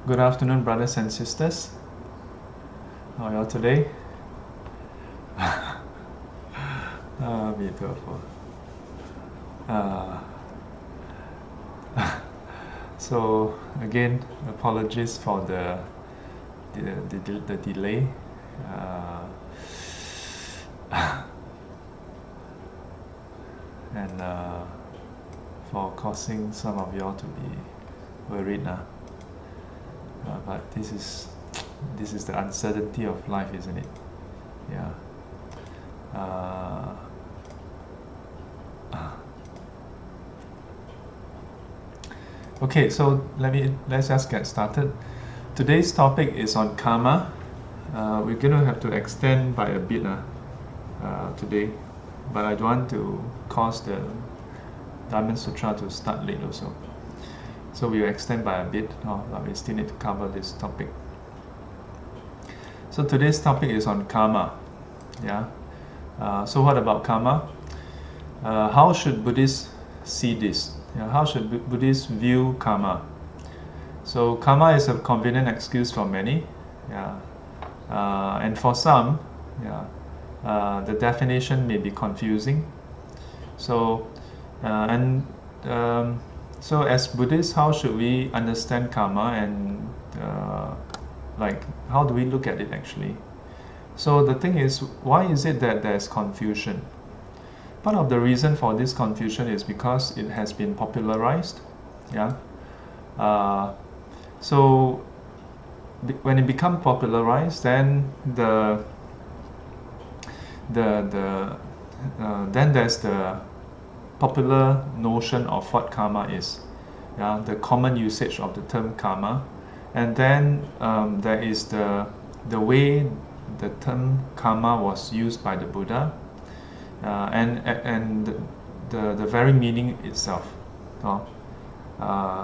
Good afternoon, brothers and sisters. How are you all today? Beautiful. So again, apologies for the delay. And for causing some of y'all to be worried now. But this is the uncertainty of life, isn't it? Yeah. Okay, so let's just get started. Today's topic is on karma. We're going to have to extend by a bit today, but I don't want to cause the Diamond Sutra to start late also. So we will extend by a bit, but we still need to cover this topic. So today's topic is on karma. Yeah. So what about karma? How should Buddhists see this? Yeah, how should Buddhists view karma? So karma is a convenient excuse for many. Yeah. And for some, the definition may be confusing. So so as Buddhists, how should we understand karma, and how do we look at it actually? So the thing is, why is it that there's confusion? Part of the reason for this confusion is because it has been popularized. Yeah. So when it becomes popularized, then then there's the popular notion of what karma is, the common usage of the term karma, and then there is the way the term karma was used by the Buddha, and the very meaning itself.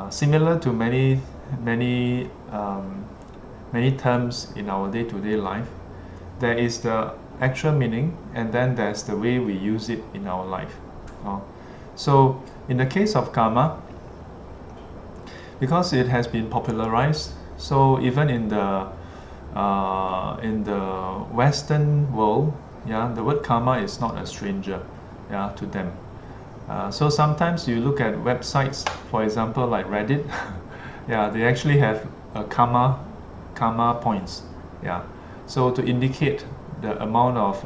Similar to many terms in our day-to-day life, there is the actual meaning, and then there's the way we use it in our life. So in the case of karma, because it has been popularized, so even in the Western world, the word karma is not a stranger, to them. So sometimes you look at websites, for example, like Reddit, they actually have a karma points, so to indicate the amount of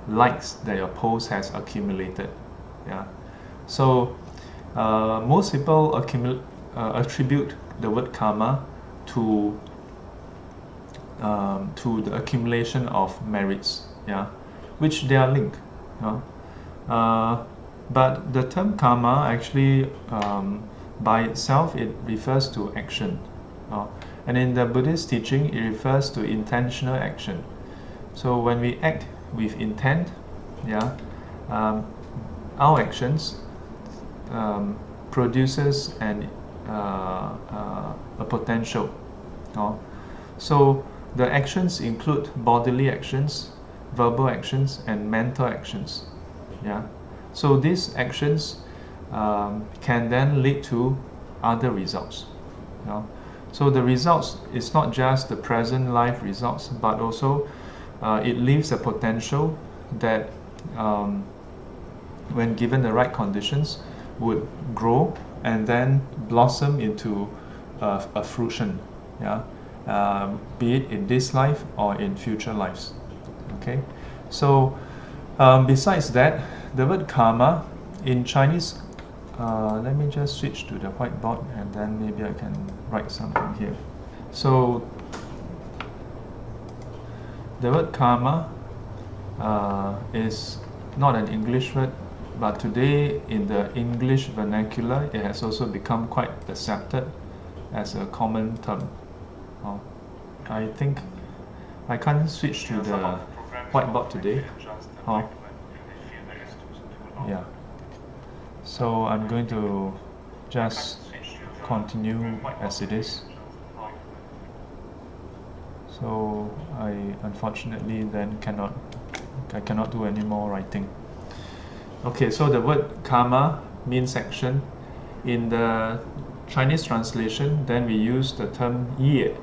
likes that your post has accumulated. So most people attribute the word karma to the accumulation of merits, which they are linked. But the term karma actually, by itself, it refers to action. And in the Buddhist teaching, it refers to intentional action. So when we act with intent, our actions produces a potential. So the actions include bodily actions, verbal actions, and mental actions. So these actions can then lead to other results. So the results is not just the present life results, but also it leaves a potential that, when given the right conditions, would grow and then blossom into a fruition, be it in this life or in future lives. Okay, so besides that, the word karma in Chinese, let me just switch to the whiteboard, and then maybe I can write something here. So the word karma is not an English word, but today in the English vernacular, it has also become quite accepted as a common term. I think I can't switch to the whiteboard today. So I'm going to just continue as it is. So I unfortunately then cannot do any more writing. Okay, so the word karma means action, in the Chinese translation, then we use the term 业,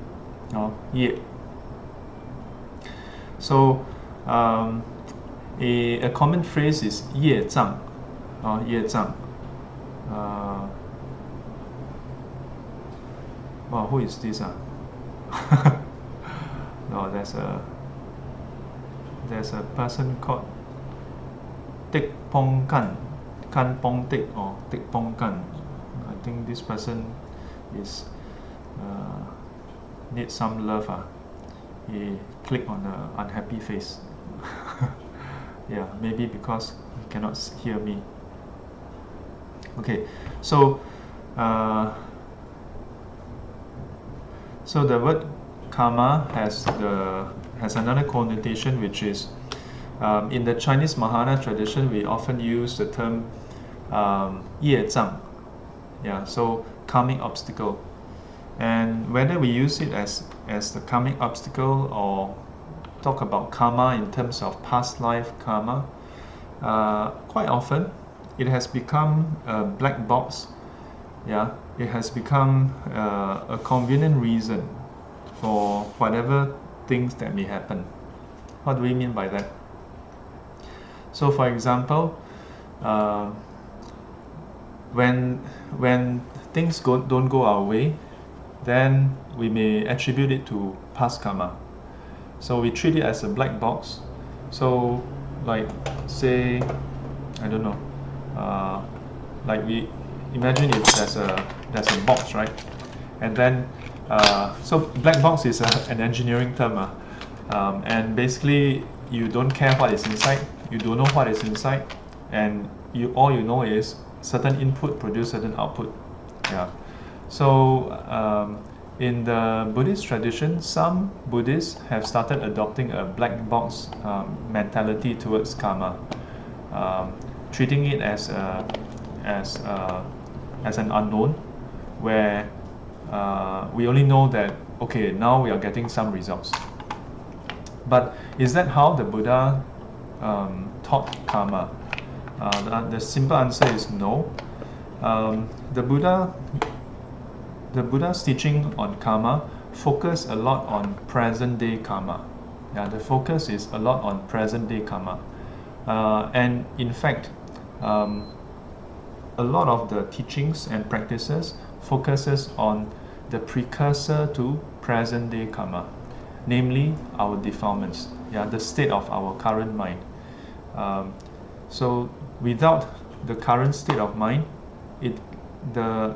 ye. So a common phrase is 业障, 业障. Wow, who is this? No, there's a person called Tik Pong Kan, Kan Pong Tik, or Tik Pong Kan. I think this person is needs some love. He clicked on the unhappy face. Yeah, maybe because he cannot hear me. Okay, so so the word karma has another connotation, which is in the Chinese Mahayana tradition, we often use the term 业障. Yeah, so karmic obstacle. And whether we use it as the karmic obstacle or talk about karma in terms of past life karma, quite often it has become a black box. Yeah, it has become a convenient reason for whatever things that may happen. What do we mean by that? So, for example, when things don't go our way, then we may attribute it to past karma. So we treat it as a black box. So, like, say, I don't know, like we imagine if there's a box, right? And then so black box is an engineering term, and basically you don't care what is inside, you don't know what is inside, and all you know is certain input produce certain output. Yeah. So in the Buddhist tradition, some Buddhists have started adopting a black box mentality towards karma, treating it as an unknown, where we only know that, okay, now we are getting some results. But is that how the Buddha taught karma? The simple answer is no. The Buddha's teaching on karma focus a lot on present day karma. Yeah, the focus is a lot on present day karma, and in fact, a lot of the teachings and practices focuses on the precursor to present day karma, namely our defilements. Yeah, the state of our current mind. So without the current state of mind, the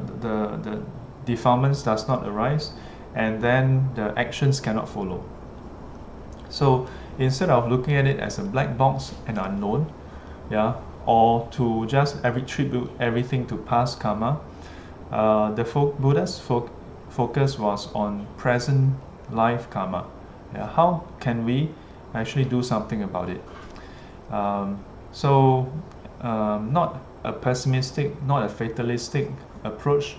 defilements does not arise, and then the actions cannot follow. So instead of looking at it as a black box and unknown, yeah, or to just attribute everything to past karma, the Buddha's focus was on present life karma. Yeah, how can we actually do something about it? Not a pessimistic, not a fatalistic approach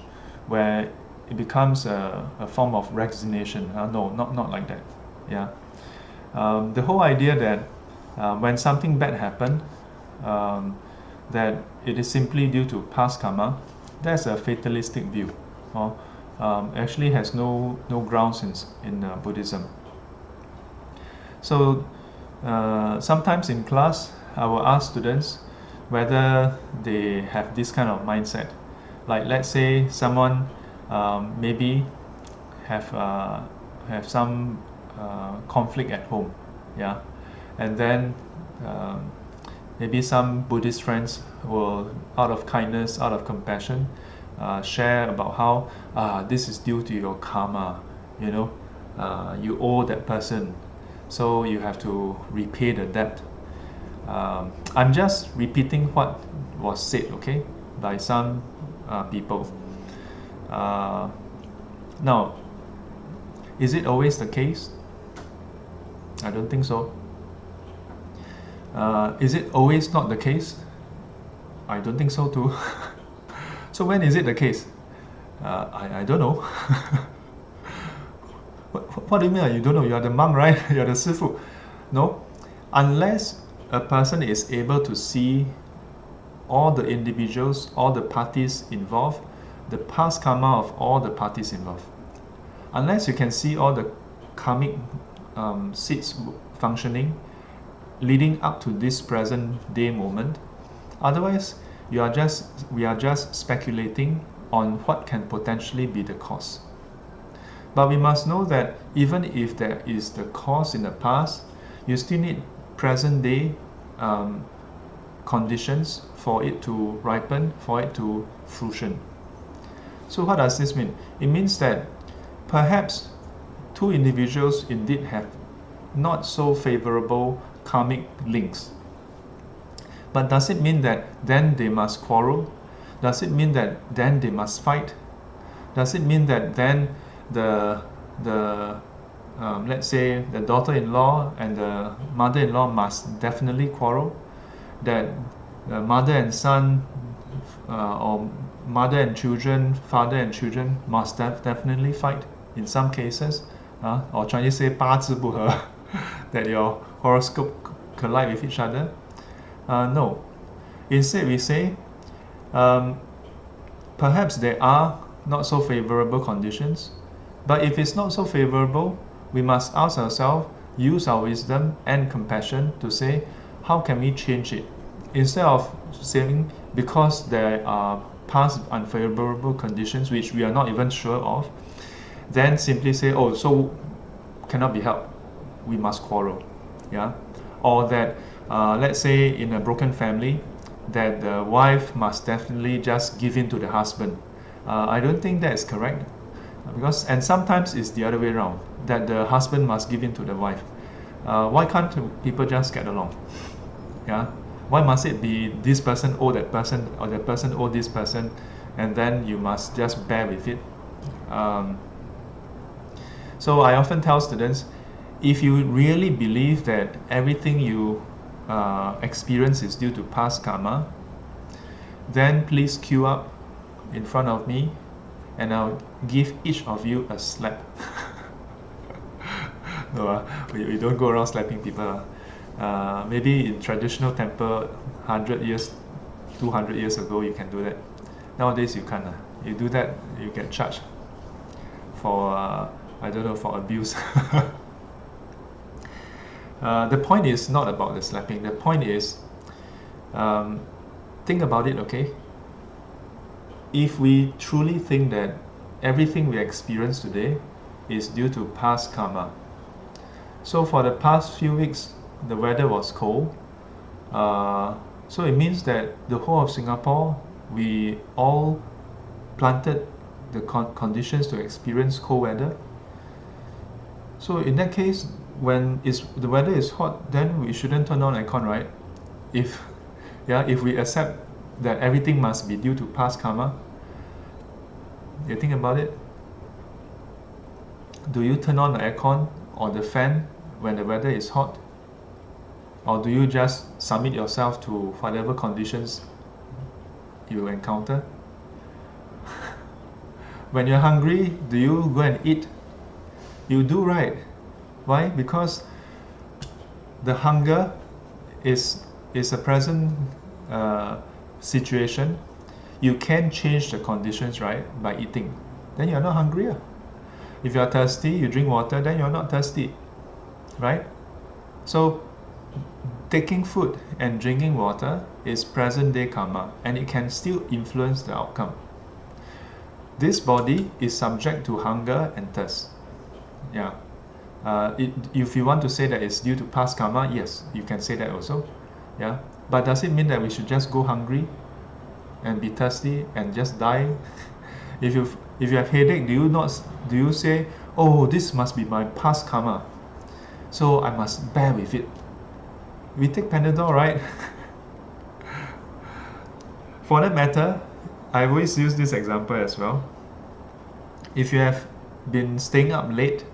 where it becomes a form of resignation. No, not like that. Yeah, the whole idea that when something bad happens, that it is simply due to past karma, that's a fatalistic view. Actually has no grounds in Buddhism. So sometimes in class, I will ask students whether they have this kind of mindset. Like, let's say someone maybe have some conflict at home, yeah, and then maybe some Buddhist friends will, out of kindness, out of compassion, share about how this is due to your karma. You know, you owe that person, so you have to repay the debt. I'm just repeating what was said, okay, by some people. Now, is it always the case? I don't think so. Is it always not the case? I don't think so too. So when is it the case? I don't know. What do you mean you don't know? You are the mom, right? You are the sifu. No, unless a person is able to see all the individuals, all the parties involved, the past karma of all the parties involved. Unless you can see all the karmic seeds functioning leading up to this present day moment, otherwise we are just speculating on what can potentially be the cause. But we must know that even if there is the cause in the past, you still need present day conditions for it to ripen, for it to fruition. So what does this mean? It means that perhaps two individuals indeed have not so favorable karmic links. But does it mean that then they must quarrel? Does it mean that then they must fight? Does it mean that then let's say the daughter-in-law and the mother-in-law must definitely quarrel? That the mother and son or mother and children, father and children must definitely fight in some cases? Or Chinese say 八字不合, that your horoscope collide with each other? No. Instead we say perhaps there are not so favorable conditions, but if it's not so favorable, we must ask ourselves, use our wisdom and compassion to say, how can we change it? Instead of saying because there are past unfavorable conditions which we are not even sure of, then simply say, oh, so cannot be helped, we must quarrel. Yeah? Or that let's say in a broken family, that the wife must definitely just give in to the husband. I don't think that is correct, and sometimes it's the other way around, that the husband must give in to the wife. Why can't people just get along? Yeah? Why must it be this person owe that person, or that person owe this person, and then you must just bear with it? So I often tell students, if you really believe that everything you experience is due to past karma, then please queue up in front of me and I'll give each of you a slap. No, we don't go around slapping people. Maybe in traditional temple 100 years, 200 years ago you can do that. Nowadays you can't. You do that, you get charged for, I don't know, for abuse. The point is not about the slapping. The point is, think about it, okay? If we truly think that everything we experience today is due to past karma. So for the past few weeks, the weather was cold. So it means that the whole of Singapore, we all planted the conditions to experience cold weather. So in that case, when the weather is hot, then we shouldn't turn on aircon, right? If we accept that everything must be due to past karma, you think about it. Do you turn on the aircon or the fan when the weather is hot? Or do you just submit yourself to whatever conditions you encounter? When you're hungry, do you go and eat? You do, right? Why? Because the hunger is a present situation. You can change the conditions, right, by eating. Then you're not hungry. If you're thirsty, you drink water, then you're not thirsty, right? So taking food and drinking water is present day karma, and it can still influence the outcome. This body is subject to hunger and thirst. Yeah. If you want to say that it's due to past karma, yes, you can say that also. Yeah. But does it mean that we should just go hungry and be thirsty and just die? If you have headache, do you say, oh, this must be my past karma, so I must bear with it? We take Panadol, right? For that matter, I always use this example as well. If you have been staying up late,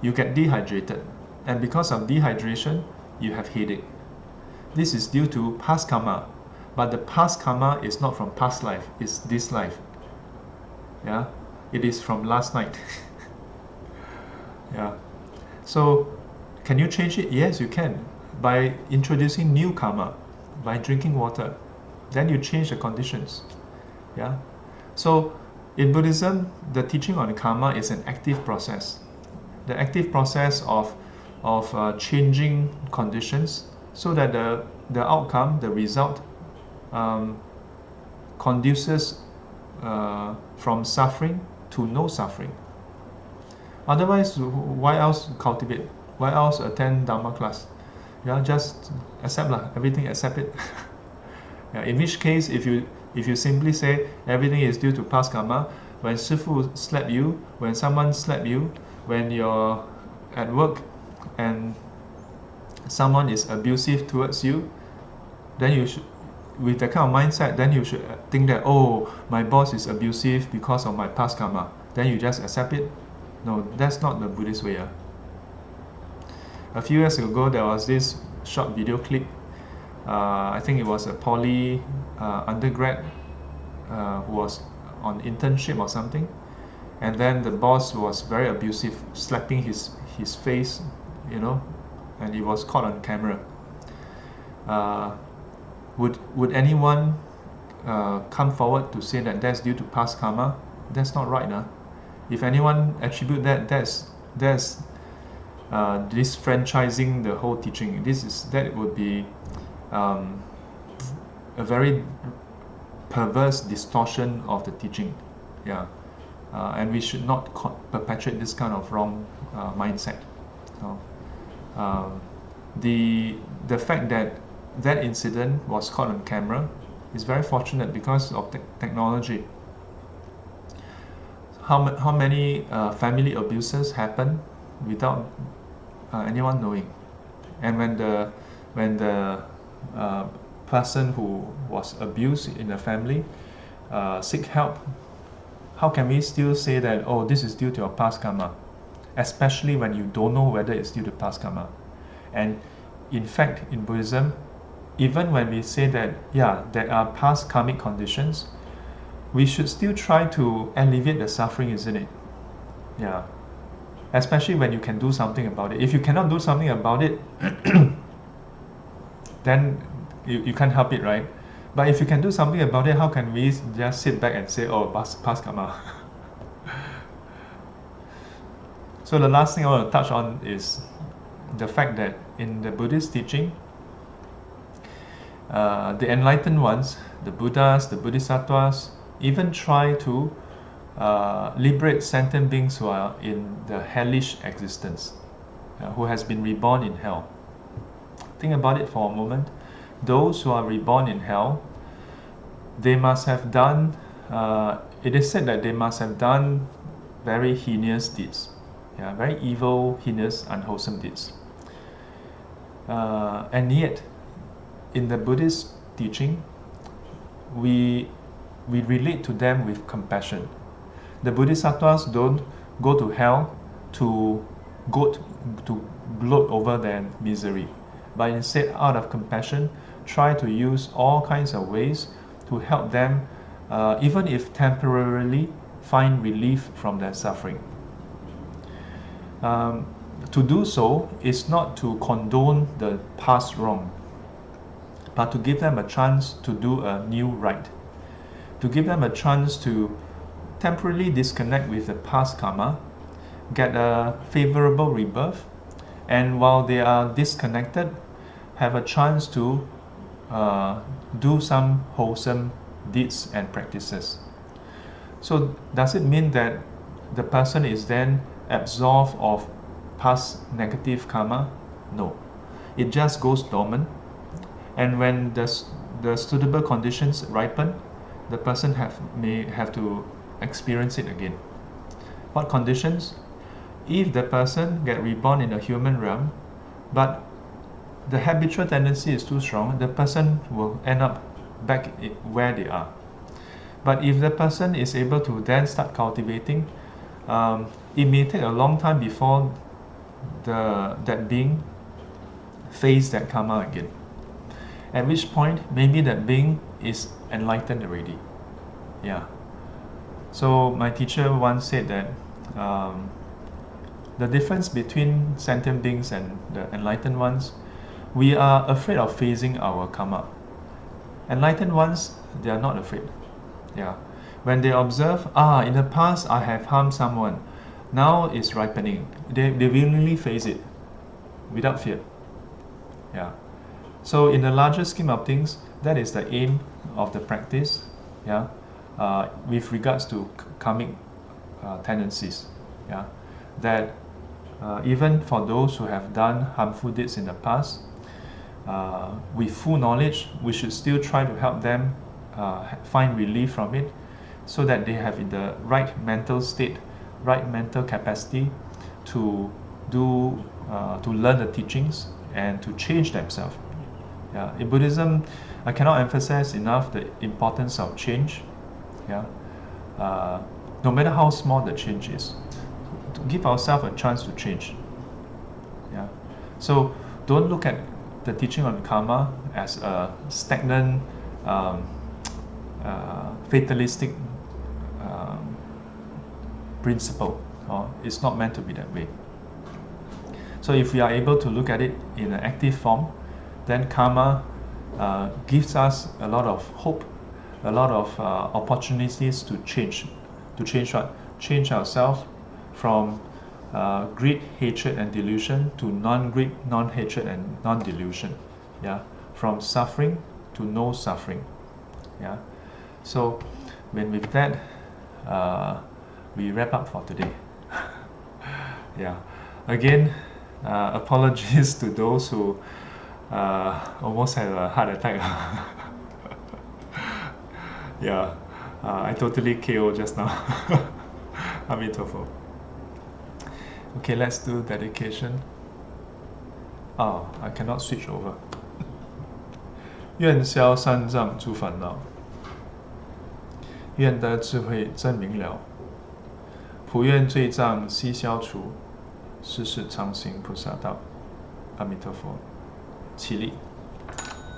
you get dehydrated, and because of dehydration, you have headache. This is due to past karma, but the past karma is not from past life, it's this life. Yeah, it is from last night. Yeah. So can you change it? Yes, you can, by introducing new karma, by drinking water. Then you change the conditions. Yeah. So in Buddhism, the teaching on karma is an active process. The active process of changing conditions so that the outcome, the result, conduces from suffering to no suffering. Otherwise, why else cultivate? Why else attend Dharma class? Yeah, just accept lah. Everything accept it. Yeah, in which case, if you simply say everything is due to past karma, when Shifu slap you, when someone slap you, when you're at work and someone is abusive towards you, then you should, with that kind of mindset, then you should think that, oh, my boss is abusive because of my past karma. Then you just accept it. No, that's not the Buddhist way. A few years ago, there was this short video clip. I think it was a poly undergrad who was on internship or something, and then the boss was very abusive, slapping his face, you know, and it was caught on camera. Would anyone come forward to say that that's due to past karma? That's not right, nah. If anyone attribute that, that's disfranchising the whole teaching. That would be a very perverse distortion of the teaching. Yeah, and we should not perpetuate this kind of wrong mindset. The fact that incident was caught on camera is very fortunate because of technology. How many family abuses happen without anyone knowing? And when the person who was abused in the family seek help, how can we still say that, oh, this is due to your past karma? Especially when you don't know whether it's due to past karma. And in fact, in Buddhism, even when we say that, yeah, there are past karmic conditions, we should still try to alleviate the suffering, isn't it? Yeah. Especially when you can do something about it. If you cannot do something about it, then you can't help it, right? But if you can do something about it, how can we just sit back and say, oh, past karma? So the last thing I want to touch on is the fact that in the Buddhist teaching, the enlightened ones, the Buddhas, the Bodhisattvas, even try to liberate sentient beings who are in the hellish existence, who has been reborn in hell. Think about it for a moment. Those who are reborn in hell, they must have done, it is said that they must have done very heinous deeds, very evil, heinous, unwholesome deeds. And yet, in the Buddhist teaching, we relate to them with compassion. The Bodhisattvas don't go to hell to gloat over their misery, but instead, out of compassion, try to use all kinds of ways to help them, even if temporarily, find relief from their suffering. To do so is not to condone the past wrong, but to give them a chance to do a new right, to give them a chance to temporarily disconnect with the past karma, get a favorable rebirth, and while they are disconnected, have a chance to do some wholesome deeds and practices. So does it mean that the person is then absolved of past negative karma? No. It just goes dormant, and when the suitable conditions ripen, the person may have to experience it again. What conditions? If the person get reborn in a human realm, but the habitual tendency is too strong, the person will end up back where they are. But if the person is able to then start cultivating, it may take a long time before that being face that karma again. At which point, maybe that being is enlightened already. Yeah. So my teacher once said that the difference between sentient beings and the enlightened ones, we are afraid of facing our karma. Enlightened ones, they are not afraid. Yeah. When they observe, in the past I have harmed someone, now it's ripening. They willingly face it without fear. Yeah. So in the larger scheme of things, that is the aim of the practice. Yeah. With regards to karmic tendencies. Yeah. That even for those who have done harmful deeds in the past, with full knowledge, we should still try to help them find relief from it, so that they have in the right mental state, right mental capacity to learn the teachings and to change themselves. Yeah. In Buddhism, I cannot emphasize enough the importance of change. Yeah. No matter how small the change is, to give ourselves a chance to change. Yeah. So don't look at the teaching on karma as a stagnant, fatalistic principle. It's not meant to be that way. So if we are able to look at it in an active form, then karma gives us a lot of hope, a lot of opportunities to change. To change what? Change ourselves from greed, hatred, and delusion to non-greed, non-hatred, and non-delusion. Yeah, from suffering to no suffering. Yeah. So, with that, we wrap up for today. Yeah. Again, apologies to those who almost had a heart attack. Yeah. I totally KO just now. Amitabha. Okay, let's do dedication. I cannot switch over. 愿消三障诸烦恼，愿得智慧真明了，普愿罪障悉消除，世世常行菩萨道。阿弥陀佛，起立。